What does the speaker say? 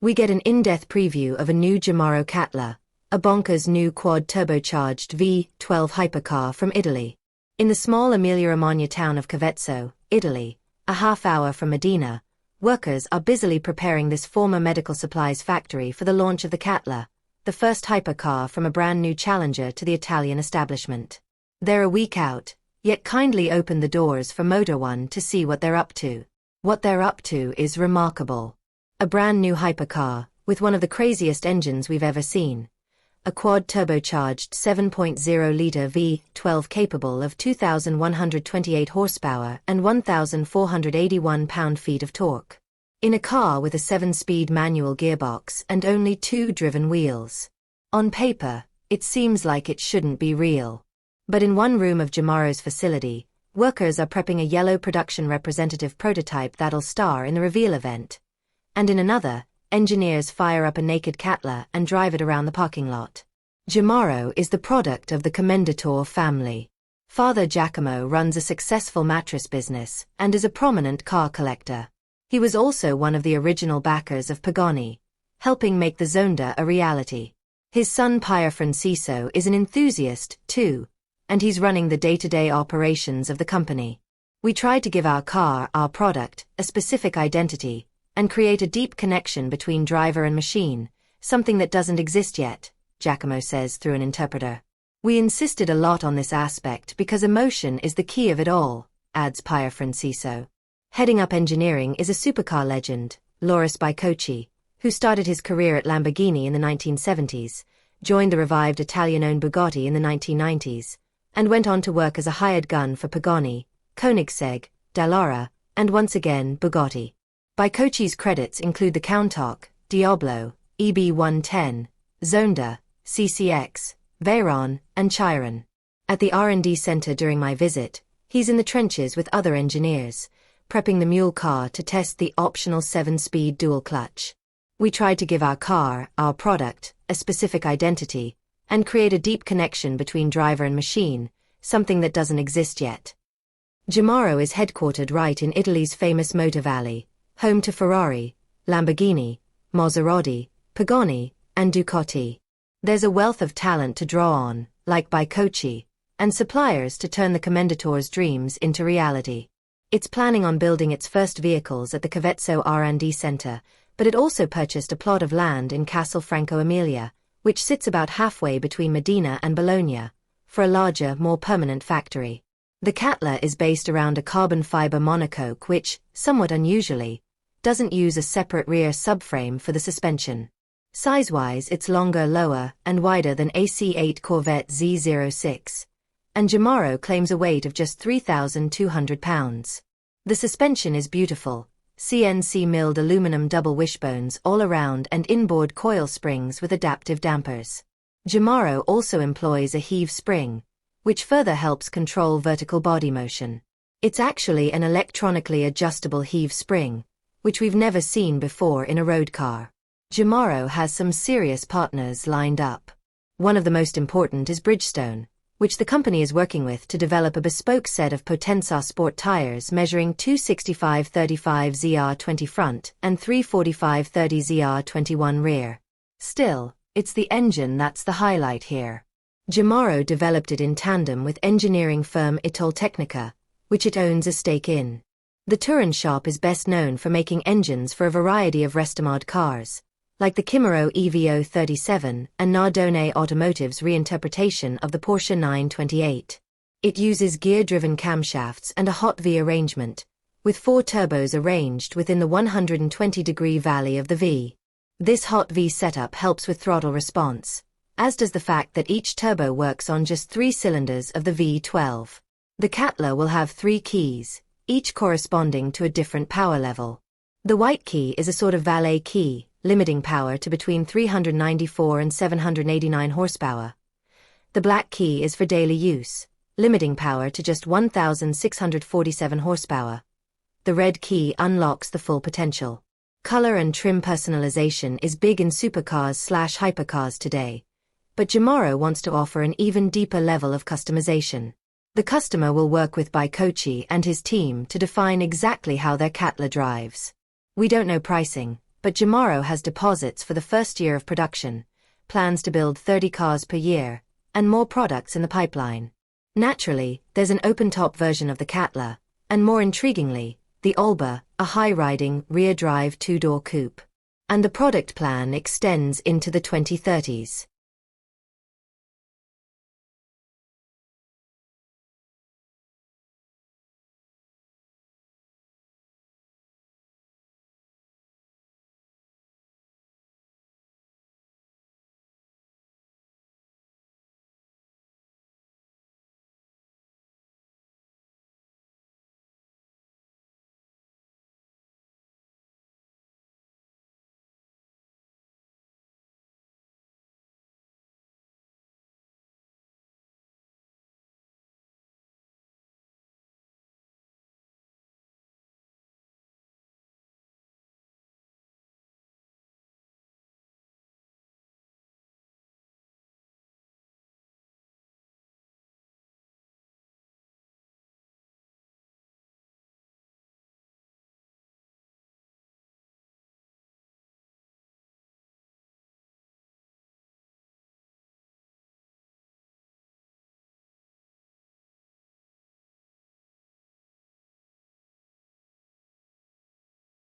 We get an in-depth preview of a new Giamaro Katla, a bonkers new quad-turbocharged V-12 hypercar from Italy. In the small Emilia-Romagna town of Cavezzo, Italy, a half-hour from Modena, workers are busily preparing this former medical supplies factory for the launch of the Catla, the first hypercar from a brand-new challenger to the Italian establishment. They're a week out, yet kindly open the doors for Motor One to see what they're up to. What they're up to is remarkable. A brand-new hypercar, with one of the craziest engines we've ever seen. A quad-turbocharged 7.0-liter V12 capable of 2,128 horsepower and 1,481 pound-feet of torque. In a car with a 7-speed manual gearbox and only 2 driven wheels. On paper, it seems like it shouldn't be real. But in one room of Giamaro's facility, workers are prepping a yellow production representative prototype that'll star in the reveal event. And in another, engineers fire up a naked Catla and drive it around the parking lot. Giamaro is the product of the Commendatore family. Father Giacomo runs a successful mattress business and is a prominent car collector. He was also one of the original backers of Pagani, helping make the Zonda a reality. His son Pier Franciso is an enthusiast, too, and he's running the day-to-day operations of the company. We tried to give our car, our product, a specific identity, and create a deep connection between driver and machine, something that doesn't exist yet, Giacomo says through an interpreter. We insisted a lot on this aspect because emotion is the key of it all, adds Pier Franciso. Heading up engineering is a supercar legend, Loris Bicocchi, who started his career at Lamborghini in the 1970s, joined the revived Italian-owned Bugatti in the 1990s, and went on to work as a hired gun for Pagani, Koenigsegg, Dallara, and once again Bugatti. Bicocchi's credits include the Countach, Diablo, EB110, Zonda, CCX, Veyron, and Chiron. At the R&D center during my visit, he's in the trenches with other engineers, prepping the mule car to test the optional 7-speed dual clutch. We tried to give our car, our product, a specific identity, and create a deep connection between driver and machine, something that doesn't exist yet. Giamaro is headquartered right in Italy's famous Motor Valley, home to Ferrari, Lamborghini, Maserati, Pagani, and Ducati. There's a wealth of talent to draw on, like Bicocchi, and suppliers to turn the Commendatore's dreams into reality. It's planning on building its first vehicles at the Cavezzo R&D Center, but it also purchased a plot of land in Castelfranco Emilia, which sits about halfway between Modena and Bologna, for a larger, more permanent factory. The Catla is based around a carbon fiber monocoque which, somewhat unusually, doesn't use a separate rear subframe for the suspension. Size-wise it's longer, lower, and wider than AC-8 Corvette Z06, and Giamaro claims a weight of just 3,200 pounds. The suspension is beautiful, CNC-milled aluminum double wishbones all around and inboard coil springs with adaptive dampers. Giamaro also employs a heave spring, which further helps control vertical body motion. It's actually an electronically adjustable heave spring, which we've never seen before in a road car. Giamaro has some serious partners lined up. One of the most important is Bridgestone, which the company is working with to develop a bespoke set of Potenza Sport tires measuring 265/35 ZR20 front and 345/30 ZR21 rear. Still, it's the engine that's the highlight here. Giamaro developed it in tandem with engineering firm Italtecnica, which it owns a stake in. The Turin shop is best known for making engines for a variety of Restomod cars, like the Giamaro EVO37 and Nardone Automotive's reinterpretation of the Porsche 928. It uses gear-driven camshafts and a hot V arrangement, with 4 turbos arranged within the 120-degree valley of the V. This hot V setup helps with throttle response, as does the fact that each turbo works on just 3 cylinders of the V12. The Catla will have 3 keys, each corresponding to a different power level. The white key is a sort of valet key, limiting power to between 394 and 789 horsepower. The black key is for daily use, limiting power to just 1,647 horsepower. The red key unlocks the full potential. Color and trim personalization is big in supercars/hypercars today, but Giamaro wants to offer an even deeper level of customization. The customer will work with Bicocchi and his team to define exactly how their Catla drives. We don't know pricing, but Giamaro has deposits for the first year of production, plans to build 30 cars per year, and more products in the pipeline. Naturally, there's an open-top version of the Catla, and more intriguingly, the Alba, a high-riding, rear-drive two-door coupe. And the product plan extends into the 2030s.